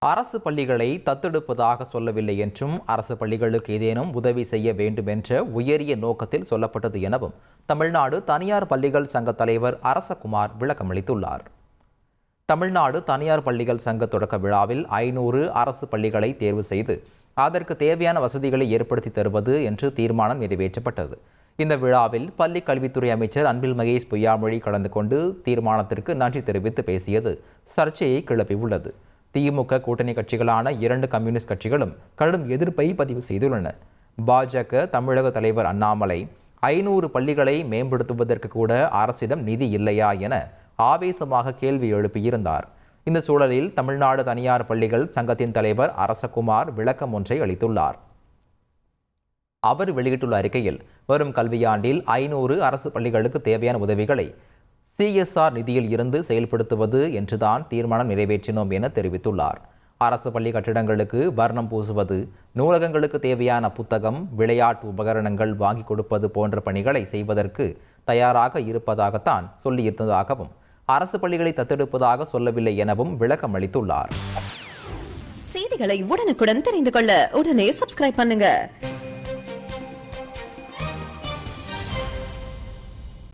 அரசு பள்ளிகளை தத்தெடுப்பதாக சொல்லவில்லை என்றும் அரசு பள்ளிகளுக்கு ஏதேனும் உதவி செய்ய வேண்டும் என்ற உயரிய நோக்கத்தில் சொல்லப்பட்டது எனவும் தமிழ்நாடு தனியார் பள்ளிகள் சங்க தலைவர் அரசகுமார் விளக்கமளித்துள்ளார். தமிழ்நாடு தனியார் பள்ளிகள் சங்க தொடக்க விழாவில் 500 அரசு பள்ளிகளை தேர்வு செய்து அதற்கு தேவையான வசதிகளை ஏற்படுத்தி தருவது என்று தீர்மானம் நிறைவேற்றப்பட்டது. இந்த விழாவில் பள்ளி கல்வித்துறை அமைச்சர் அன்பில் மகேஷ் பொய்யாமொழி கலந்து கொண்டு தீர்மானத்திற்கு நன்றி தெரிவித்து பேசியது சர்ச்சையை கிளப்பியுள்ளது. திமுக கூட்டணி கட்சிகளான 2 கம்யூனிஸ்ட் கட்சிகளும் கடும் எதிர்ப்பை பதிவு செய்துள்ளன. பாஜக தமிழக தலைவர் அண்ணாமலை 500 பள்ளிகளை மேம்படுத்துவதற்கு கூட அரசிடம் நிதி இல்லையா என ஆவேசமாக கேள்வி எழுப்பியிருந்தார். இந்த சூழலில் தமிழ்நாடு தனியார் பள்ளிகள் சங்கத்தின் தலைவர் அரசகுமார் விளக்கம் ஒன்றை அளித்துள்ளார். அவர் வெளியிட்டுள்ள அறிக்கையில் வரும் கல்வியாண்டில் 500 அரசு பள்ளிகளுக்கு தேவையான உதவிகளை CSR நிதியில் இருந்து செயல்படுத்துவது என்றுதான் தீர்மானம் நிறைவேற்றினோம் என தெரிவித்துள்ளார். அரசு பள்ளி கட்டிடங்களுக்கு வர்ணம் பூசுவது, நூலகங்களுக்கு தேவையான புத்தகம், விளையாட்டு உபகரணங்கள் வாங்கி கொடுப்பது போன்ற பணிகளை செய்வதற்கு தயாராக இருப்பதாகத்தான் சொல்லியிருந்ததாகவும் அரசு பள்ளிகளை தத்தெடுப்பதாக சொல்லவில்லை எனவும் விளக்கம் அளித்துள்ளார். செய்திகளை உடனுக்குடன் தெரிந்து கொள்ள உடனே சப்ஸ்கிரைப் பண்ணுங்க.